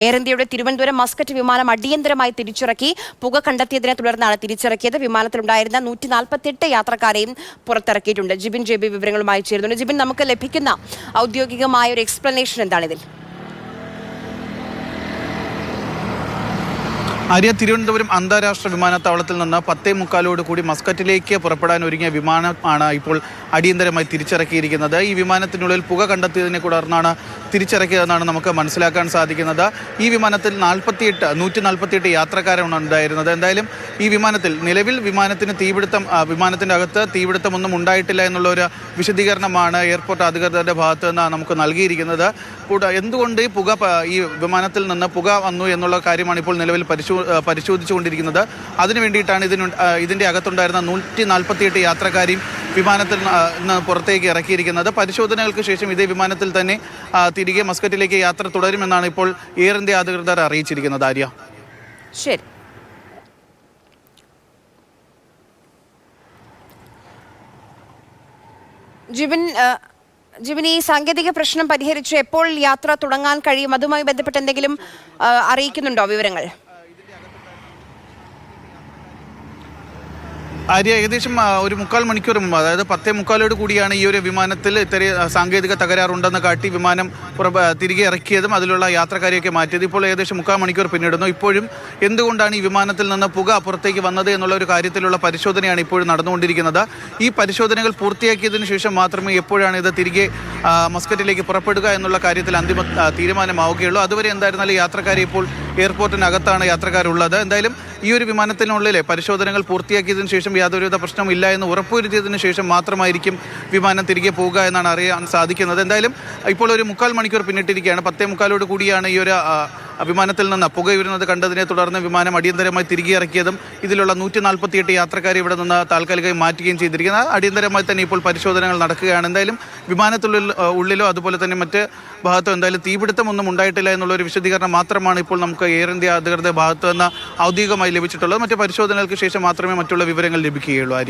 Air ഇന്ത്യയുടെ Thiruvananthapuram Muscat വിമാനം അടിയന്തരമായി തിരിച്ചിറക്കി. പുക കണ്ടെത്തിയതിനെ തുടർന്നാണ് തിരിച്ചിറക്കിയത്. വിമാനത്തിലുണ്ടായിരുന്ന 148 യാത്രക്കാരെയും പുറത്തിറക്കിയിട്ടുണ്ട്. ജിബിൻ JB വിവരങ്ങളുമായി ചേരുന്നുണ്ട്. ജിബിൻ, നമുക്ക് ലഭിക്കുന്ന ഔദ്യോഗികമായ ഒരു എക്സ്പ്ലനേഷൻ എന്താണിതിൽ? തിരുവനന്തപുരം അന്താരാഷ്ട്ര വിമാനത്താവളത്തിൽ നിന്ന് 10:45 കൂടി മസ്കറ്റിലേക്ക് പുറപ്പെടാൻ ഒരുങ്ങിയ വിമാനമാണ് ഇപ്പോൾ അടിയന്തരമായി തിരിച്ചിറക്കിയിരിക്കുന്നത്. ഈ വിമാനത്തിനുള്ളിൽ പുക കണ്ടെത്തിയതിനെ തുടർന്നാണ് തിരിച്ചിറക്കിയതെന്നാണ് നമുക്ക് മനസ്സിലാക്കാൻ സാധിക്കുന്നത്. ഈ വിമാനത്തിൽ 148 യാത്രക്കാരാണ് ഉണ്ടായിരുന്നത്. എന്തായാലും ഈ വിമാനത്തിൽ നിലവിൽ വിമാനത്തിൻ്റെ അകത്ത് തീപിടുത്തമൊന്നും ഉണ്ടായിട്ടില്ല എന്നുള്ള ഒരു വിശദീകരണമാണ് എയർപോർട്ട് അധികൃതരുടെ ഭാഗത്ത് നിന്ന് നമുക്ക് നൽകിയിരിക്കുന്നത്. എന്തുകൊണ്ട് ഈ വിമാനത്തിൽ നിന്ന് പുക വന്നു എന്നുള്ള കാര്യമാണ് ഇപ്പോൾ നിലവിൽ പരിശോധിച്ചുകൊണ്ടിരിക്കുന്നത്. അതിനു വേണ്ടിയിട്ടാണ് ഇതിൻ്റെ അകത്തുണ്ടായിരുന്ന 148 യാത്രക്കാരെയും വിമാനത്തിൽ നിന്ന് പുറത്തേക്ക് ഇറക്കിയിരിക്കുന്നത്. പരിശോധനകൾക്ക് ശേഷം ഇതേ വിമാനത്തിൽ തന്നെ തിരികെ മസ്കറ്റിലേക്ക് യാത്ര തുടരുമെന്നാണ് ഇപ്പോൾ എയർ ഇന്ത്യ അധികൃതർ അറിയിച്ചിരിക്കുന്നത്. ആര്യ, ശരി. ജിബിൻ, ഈ സാങ്കേതിക പ്രശ്നം പരിഹരിച്ച് എപ്പോൾ യാത്ര തുടങ്ങാൻ കഴിയും? അതുമായി ബന്ധപ്പെട്ട് എന്തെങ്കിലും അറിയിക്കുന്നുണ്ടോ വിവരങ്ങൾ? ഏകദേശം ഒരു 3/4 മണിക്കൂർ മുമ്പ്, അതായത് 10:45 കൂടിയാണ് ഈ ഒരു വിമാനത്തിൽ ഇത്രയും സാങ്കേതിക തകരാറുണ്ടെന്ന് കാട്ടി വിമാനം തിരികെ ഇറക്കിയതും അതിലുള്ള യാത്രക്കാരെയൊക്കെ മാറ്റിയത്. ഇപ്പോൾ ഏകദേശം 3/4 മണിക്കൂർ പിന്നിടുന്നു. ഇപ്പോഴും എന്തുകൊണ്ടാണ് ഈ വിമാനത്തിൽ നിന്ന് പുക പുറത്തേക്ക് വന്നത് എന്നുള്ള ഒരു കാര്യത്തിലുള്ള പരിശോധനയാണ് ഇപ്പോഴും നടന്നുകൊണ്ടിരിക്കുന്നത്. ഈ പരിശോധനകൾ പൂർത്തിയാക്കിയതിനു ശേഷം മാത്രമേ എപ്പോഴാണ് ഇത് തിരികെ മസ്കറ്റിലേക്ക് പുറപ്പെടുക എന്നുള്ള കാര്യത്തിൽ അന്തിമ തീരുമാനമാവുകയുള്ളൂ. അതുവരെ എന്തായിരുന്നാലും യാത്രക്കാരെ ഇപ്പോൾ എയർപോർട്ടിനകത്താണ് യാത്രക്കാരുള്ളത്. എന്തായാലും ഈ ഒരു വിമാനത്തിനുള്ളിലെ പരിശോധനകൾ പൂർത്തിയാക്കിയതിനു ശേഷം യാതൊരുവിധ പ്രശ്നമില്ല എന്ന് ഉറപ്പുവരുത്തിയതിനു ശേഷം മാത്രമായിരിക്കും വിമാനം തിരികെ പോവുക എന്നാണ് അറിയാൻ സാധിക്കുന്നത്. എന്തായാലും ഇപ്പോൾ ഒരു 3/4 മണിക്കൂർ പിന്നിട്ടിരിക്കുകയാണ്. 10:45 കൂടിയാണ് ഈ ഒരു വിമാനത്തിൽ നിന്ന് പുക ഉയരുന്നത് കണ്ടതിനെ തുടർന്ന് വിമാനം അടിയന്തരമായി തിരികെ ഇറക്കിയതും ഇതിലുള്ള 148 യാത്രക്കാരെ ഇവിടെ നിന്ന് താൽക്കാലികമായി മാറ്റുകയും ചെയ്തിരിക്കുന്നത്. അടിയന്തരമായി തന്നെ ഇപ്പോൾ പരിശോധനകൾ നടക്കുകയാണ്. എന്തായാലും ഉള്ളിലോ അതുപോലെ തന്നെ മറ്റ് ഭാഗത്തോ എന്തായാലും തീപിടുത്തമൊന്നും ഉണ്ടായിട്ടില്ല എന്നുള്ളൊരു വിശദീകരണം മാത്രമാണ് ഇപ്പോൾ നമുക്ക് എയർ ഇന്ത്യ അധികൃതരുടെ ഭാഗത്ത് നിന്ന് ഔദ്യോഗികമായി ലഭിച്ചിട്ടുള്ളത്. മറ്റ് പരിശോധനകൾക്ക് ശേഷം മാത്രമേ മറ്റുള്ള വിവരങ്ങൾ ലഭിക്കുകയുള്ളൂ.